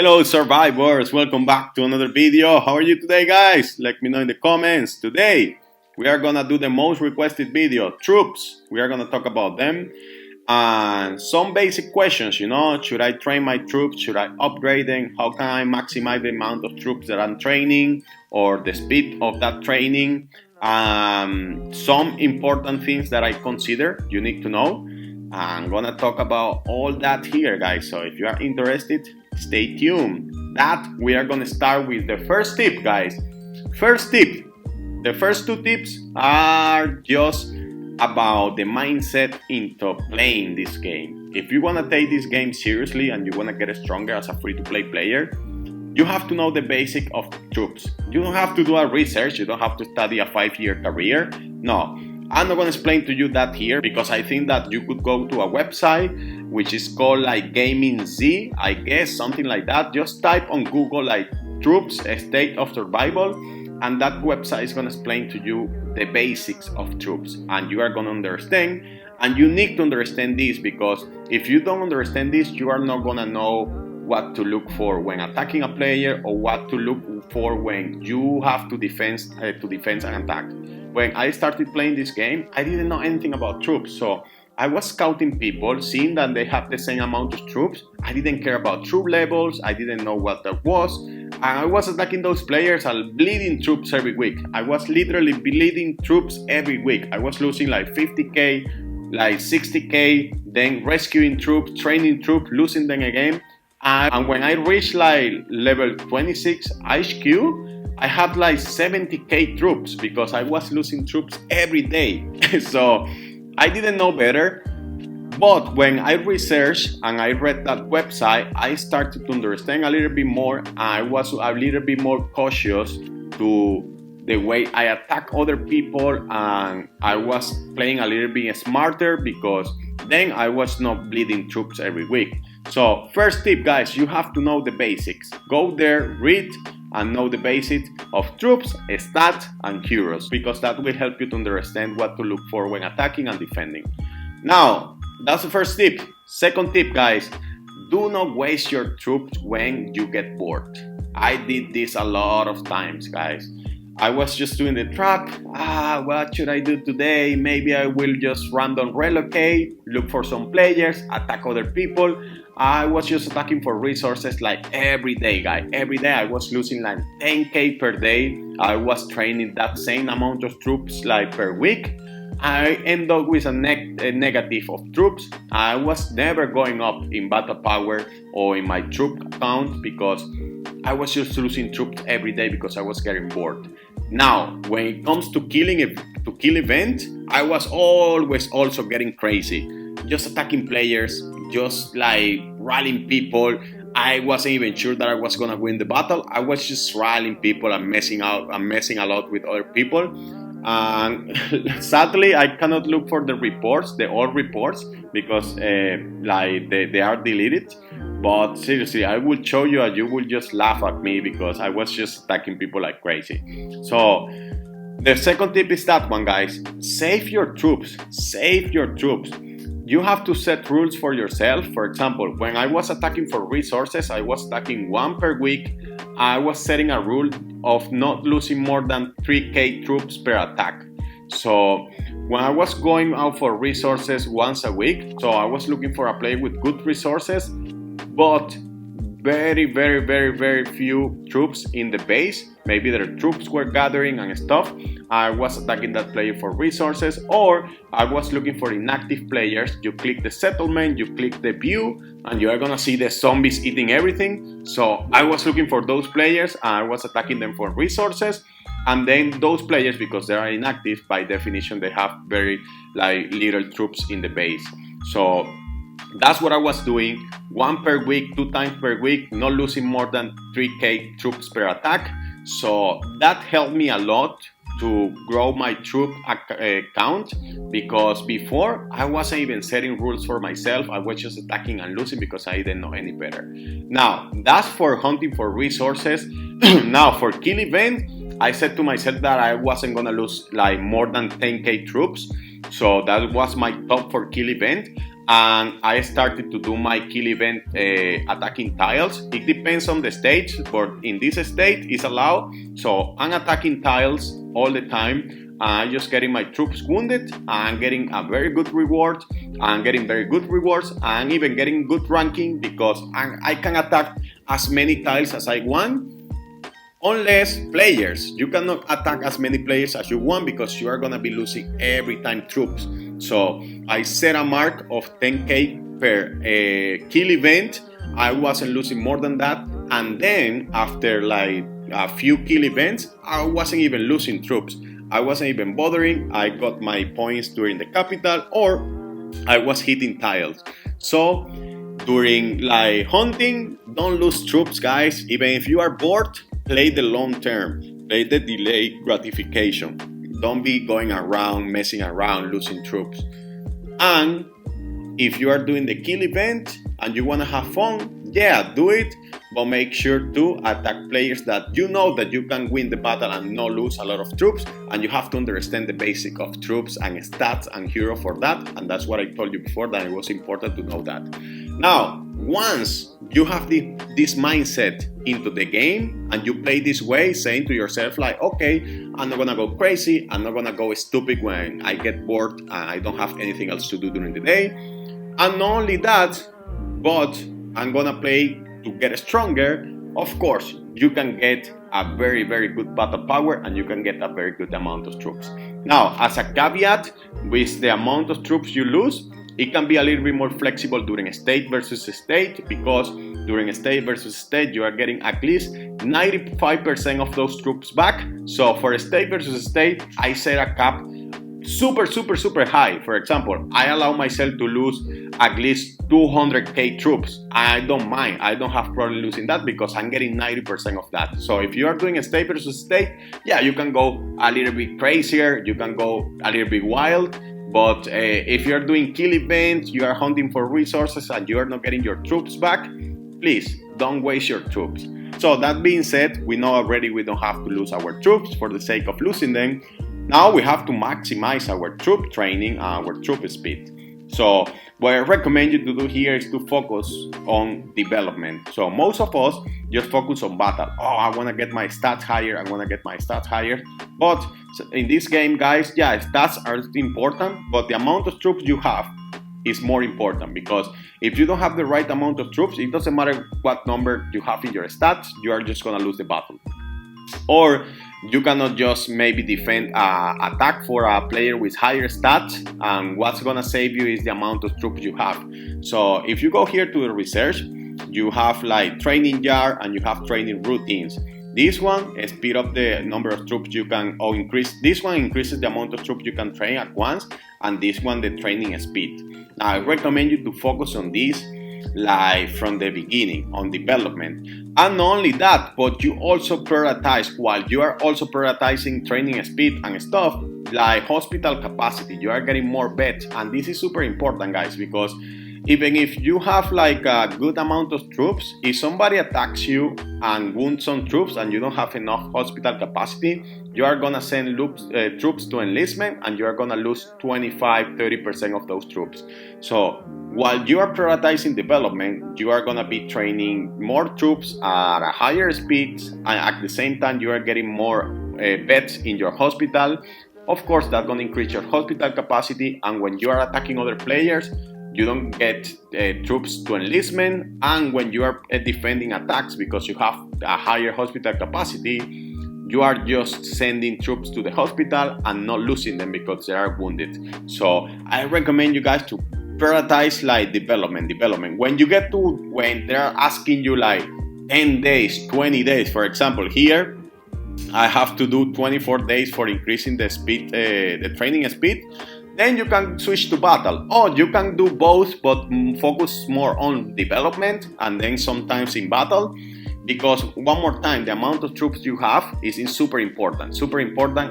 Hello survivors, welcome back to another video. How are you today, guys? Let me know in the comments. Today we are gonna do the most requested video, troops. We are gonna talk about them and some basic questions, should I train my troops? Should I upgrade them? How can I maximize the amount of troops that I'm training or the speed of that training? Some important things that I consider you need to know. I'm gonna talk about all that here, guys, so if you are interested, stay tuned. We are gonna start with the first tip, guys. First tip. The first two tips are just about the mindset into playing this game. If you wanna take this game seriously and you wanna get stronger as a free-to-play player, you have to know the basic of troops. You don't have to do a research, you don't have to study a 5-year career. No, I'm not going to explain to you that here because I think that you could go to a website which is called like Gaming Z, I guess, something like that. Just type on Google like troops, state of survival, and that website is going to explain to you the basics of troops and you are going to understand. And you need to understand this because if you don't understand this, you are not going to know what to look for when attacking a player or what to look for when you have to defend and attack. When I started playing this game, I didn't know anything about troops, so I was scouting people, seeing that they have the same amount of troops. I didn't care about troop levels, I didn't know what that was, and I was attacking those players and bleeding troops every week. I was literally bleeding troops every week. I was losing like 50k, like 60k, then rescuing troops, training troops, losing them again. And when I reached like level 26 HQ, I had like 70k troops because I was losing troops every day. So I didn't know better. But when I researched and I read that website, I started to understand a little bit more. I was a little bit more cautious to the way I attack other people, and I was playing a little bit smarter because then I was not bleeding troops every week. So first tip, guys, you have to know the basics. Go there, read, and know the basics of troops, stats, and heroes, because that will help you to understand what to look for when attacking and defending. Now, that's the first tip. Second tip, guys, do not waste your troops when you get bored. I did this a lot of times, guys. I was just doing the trap. What should I do today? Maybe I will just random relocate, look for some players, attack other people. I was just attacking for resources like every day, guys. Every day I was losing like 10k per day. I was training that same amount of troops like per week. I ended up with a negative of troops. I was never going up in battle power or in my troop count because I was just losing troops every day because I was getting bored. Now, when it comes to kill event, I was always also getting crazy. Just attacking players, just like rallying people. I wasn't even sure that I was gonna win the battle. I was just rallying people and messing a lot with other people. And sadly, I cannot look for the reports, the old reports, because they are deleted. But seriously, I will show you and you will just laugh at me because I was just attacking people like crazy. So the second tip is that one, guys. Save your troops. Save your troops. You have to set rules for yourself. For example, when I was attacking for resources, I was attacking 1 per week. I was setting a rule of not losing more than 3k troops per attack. So when I was going out for resources once a week, so I was looking for a player with good resources, but very few troops in the base. Maybe their troops were gathering and stuff. I was attacking that player for resources, or I was looking for inactive players. You click the settlement, you click the view, and you are gonna see the zombies eating everything. So I was looking for those players and I was attacking them for resources. And then those players, because they are inactive, by definition they have very little troops in the base. So that's what I was doing. 1 per week, 2 times per week, not losing more than 3k troops per attack. So that helped me a lot to grow my troop count, because before I wasn't even setting rules for myself. I was just attacking and losing because I didn't know any better. Now, that's for hunting for resources. Now, for kill event, I said to myself that I wasn't gonna lose like more than 10k troops. So that was my top for kill event. and I started to do my kill event attacking tiles. It depends on the stage, but in this state it's allowed. So I'm attacking tiles all the time. I'm just getting my troops wounded. I'm getting a very good reward. I'm getting very good rewards. I'm even getting good ranking because I can attack as many tiles as I want. Unless players, you cannot attack as many players as you want because you are gonna be losing every time troops. So I set a mark of 10k per kill event. I wasn't losing more than that, and then after like a few kill events, I wasn't even losing troops. I wasn't even bothering. I got my points during the capital, or I was hitting tiles. So during like hunting, don't lose troops, guys. Even if you are bored, play the long term, play the delayed gratification. Don't be going around, messing around, losing troops. And if you are doing the kill event and you want to have fun, yeah, do it, but make sure to attack players that you know that you can win the battle and not lose a lot of troops. And you have to understand the basic of troops and stats and hero for that. And that's what I told you before, that it was important to know that. Now, once you have this mindset into the game and you play this way, saying to yourself like, okay, I'm not gonna go crazy, I'm not gonna go stupid when I get bored and I don't have anything else to do during the day. And not only that, but I'm gonna play to get stronger. Of course, you can get a very, very good battle power and you can get a very good amount of troops. Now, as a caveat, with the amount of troops you lose, it can be a little bit more flexible during state versus state, because during state versus state, you are getting at least 95% of those troops back. So for state versus state, I set a cap super high. For example, I allow myself to lose at least 200k troops. I don't mind. I don't have problem losing that because I'm getting 90% of that. So if you are doing a state versus state, yeah, you can go a little bit crazier. You can go a little bit wild. But if you're doing kill events, you are hunting for resources and you are not getting your troops back, please don't waste your troops. So that being said, we know already we don't have to lose our troops for the sake of losing them. Now we have to maximize our troop training, our troop speed. So what I recommend you to do here is to focus on development. So most of us just focus on battle. Oh, I want to get my stats higher. I want to get my stats higher. But in this game, guys, yeah, stats are important, but the amount of troops you have is more important, because if you don't have the right amount of troops, it doesn't matter what number you have in your stats, you are just going to lose the battle. Or you cannot just maybe defend an attack for a player with higher stats, and what's gonna save you is the amount of troops you have. So if you go here to the research, you have like training jar and you have training routines. This one speed up the number of troops you can, or increase. This one increases the amount of troops you can train at once, and this one the training speed. Now I recommend you to focus on this like from the beginning on development. And not only that, but you also prioritize, while you are also prioritizing training speed and stuff, like hospital capacity. You are getting more beds, and this is super important, guys, because even if you have like a good amount of troops, if somebody attacks you and wounds some troops and you don't have enough hospital capacity, you are gonna send troops to enlistment and you are gonna lose 25-30% of those troops. So while you are prioritizing development, you are gonna be training more troops at a higher speed, and at the same time you are getting more beds in your hospital. Of course, that's gonna increase your hospital capacity, and when you are attacking other players, you don't get troops to enlistment, and when you are defending attacks, because you have a higher hospital capacity, you are just sending troops to the hospital and not losing them because they are wounded. So I recommend you guys to prioritize like development. When you get to, when they're asking you like 10 days, 20 days, for example, here, I have to do 24 days for increasing the speed, the training speed. Then you can switch to battle. Or you can do both, but focus more on development and then sometimes in battle. Because one more time, the amount of troops you have is super important,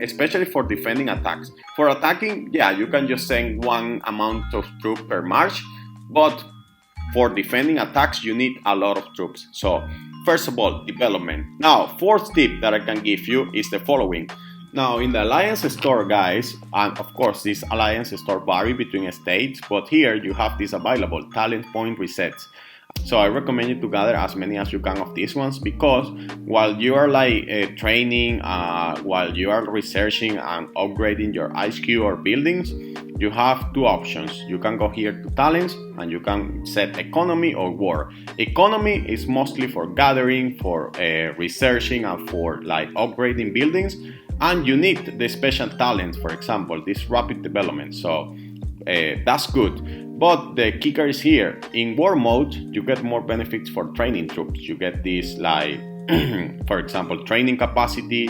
especially for defending attacks. For attacking, yeah, you can just send one amount of troops per march, but for defending attacks, you need a lot of troops. So first of all, development. Now, fourth tip that I can give you is the following. Now, in the Alliance Store, guys, and of course, this Alliance Store vary between states, but here you have this available, talent point resets. So I recommend you to gather as many as you can of these ones, because while you are like training, while you are researching and upgrading your IQ or buildings, you have two options. You can go here to talents and you can set economy or war. Economy is mostly for gathering, for researching, and for like upgrading buildings. And you need the special talents, for example, this rapid development. So that's good. But the kicker is here. In war mode, you get more benefits for training troops. You get this, like, for example, training capacity.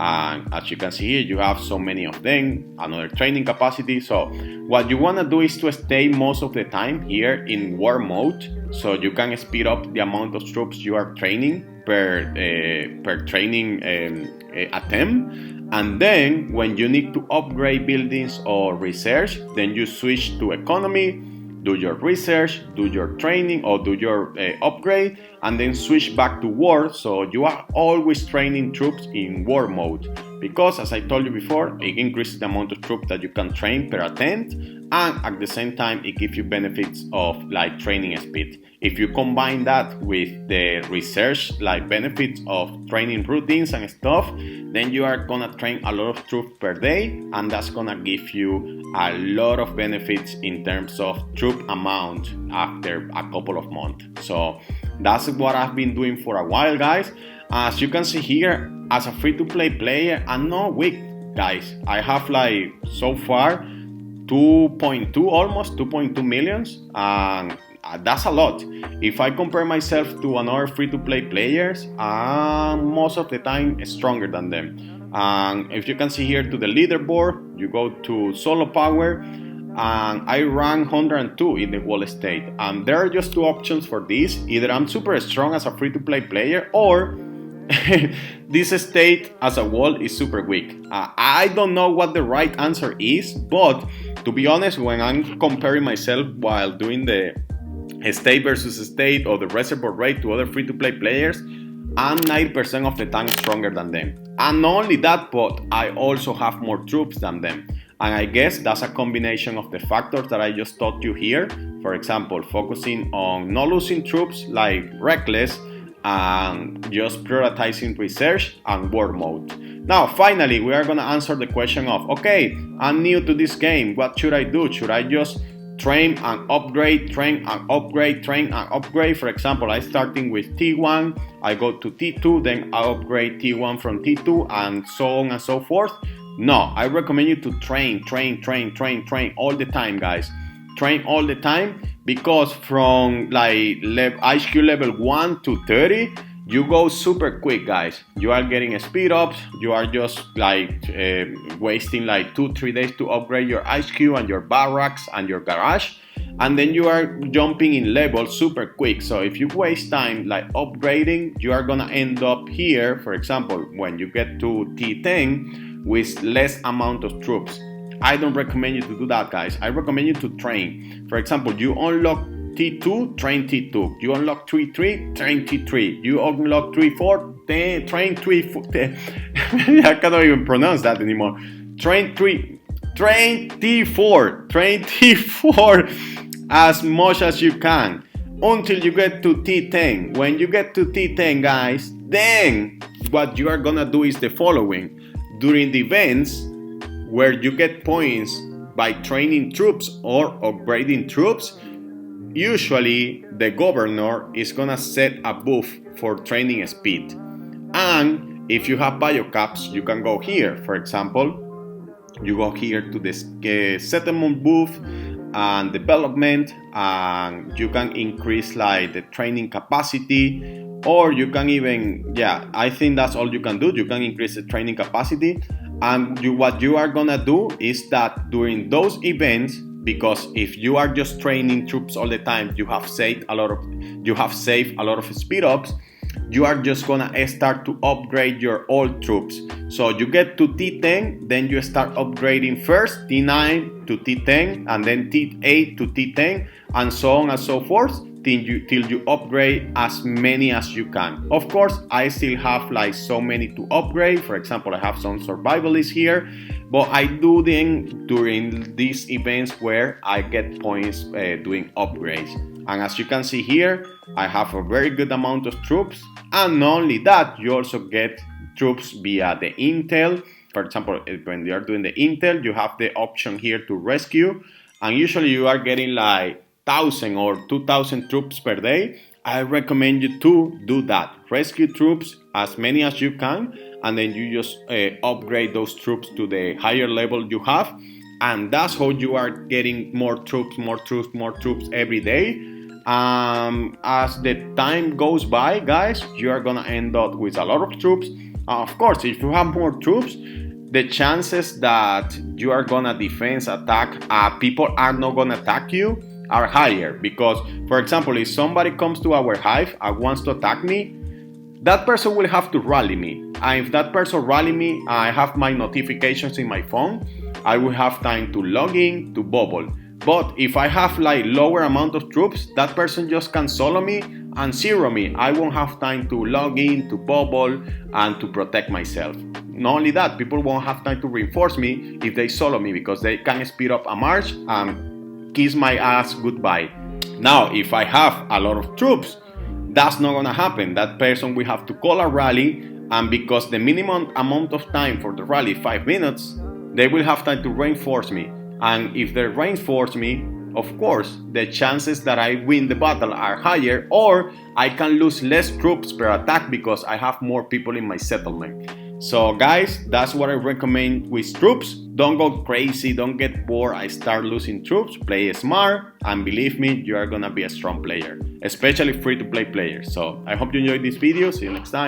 And as you can see here, you have so many of them. Another training capacity. So what you want to do is to stay most of the time here in war mode, so you can speed up the amount of troops you are training per training attempt. And then when you need to upgrade buildings or research, then you switch to economy, do your research, do your training, or do your upgrade, and then switch back to war. So you are always training troops in war mode, because as I told you before, it increases the amount of troops that you can train per attempt, and at the same time it gives you benefits of like training speed. If you combine that with the research like benefits of training routines and stuff, then you are gonna train a lot of troops per day, and that's gonna give you a lot of benefits in terms of troop amount after a couple of months. So that's what I've been doing for a while, guys. As you can see here, as a free-to-play player, I'm not weak, guys. I have like so far 2.2, almost 2.2 millions, and that's a lot. If I compare myself to another free-to-play players, I'm most of the time stronger than them. And if you can see here to the leaderboard, you go to solo power, and I rank 102 in the whole state. And there are just two options for this. Either I'm super strong as a free-to-play player, or this state as a whole is super weak. I don't know what the right answer is, but to be honest, when I'm comparing myself while doing the state versus state or the reservoir rate to other free-to-play players, I'm 90% of the time stronger than them. And not only that, but I also have more troops than them. And I guess that's a combination of the factors that I just taught you here. For example, focusing on not losing troops like Reckless, and just prioritizing research and war mode. Now, finally, we are going to answer the question of, okay, I'm new to this game. What should I do? Should I just train and upgrade, train and upgrade, train and upgrade? For example, I starting with T1, I go to T2, then I upgrade T1 from T2, and so on and so forth. No, I recommend you to train all the time, guys. Train all the time, because from like IQ level 1 to 30, you go super quick, guys. You are getting speed ups. You are just like wasting like 2-3 days to upgrade your IQ and your barracks and your garage, and then you are jumping in level super quick. So if you waste time like upgrading, you are gonna end up here, for example, when you get to T10 with less amount of troops. I don't recommend you to do that, guys. I recommend you to train. For example, you unlock T2, train T2. You unlock T3, train T3. You unlock T4, train T4. I cannot even pronounce that anymore. Train T4. Train T4 as much as you can until you get to T10. When you get to T10, guys, then what you are gonna do is the following. During the events where you get points by training troops or upgrading troops, usually the governor is gonna set a buff for training speed. And if you have biocaps, you can go here. For example, you go here to the settlement buff and development, and you can increase like the training capacity, or you can even, I think that's all you can do. You can increase the training capacity. And what you are gonna do is that during those events, because if you are just training troops all the time, you have saved a lot of speed ups. You are just gonna start to upgrade your old troops. So you get to T10, then you start upgrading first T9 to T10, and then T8 to T10, and so on and so forth. till you upgrade as many as you can. Of course, I still have like so many to upgrade. For example, I have some survivalists here, but I do them during these events where I get points doing upgrades. And as you can see here, I have a very good amount of troops, and not only that, you also get troops via the intel. For example, when you are doing the intel, you have the option here to rescue, and usually you are getting like 1,000 or 2,000 troops per day. I recommend you to do that. Rescue troops as many as you can, and then you just upgrade those troops to the higher level you have, and that's how you are getting more troops every day. As the time goes by, guys, you are gonna end up with a lot of troops. Of course, if you have more troops, the chances that you are gonna attack, people are not gonna attack you are higher. Because, for example, if somebody comes to our hive and wants to attack me, that person will have to rally me. And if that person rally me, I have my notifications in my phone, I will have time to log in to bubble. But if I have like lower amount of troops, that person just can solo me and zero me. I won't have time to log in, to bubble, and to protect myself. Not only that, people won't have time to reinforce me if they solo me, because they can speed up a march and kiss my ass goodbye. Now, if I have a lot of troops, that's not gonna happen. That person will have to call a rally, and because the minimum amount of time for the rally is 5 minutes, they will have time to reinforce me. And if they reinforce me, of course, the chances that I win the battle are higher, or I can lose less troops per attack because I have more people in my settlement. So guys, that's what I recommend with troops. Don't go crazy, don't get bored and start losing troops. Play smart, and believe me, you are gonna be a strong player, especially free-to-play players. So I hope you enjoyed this video. See you next time.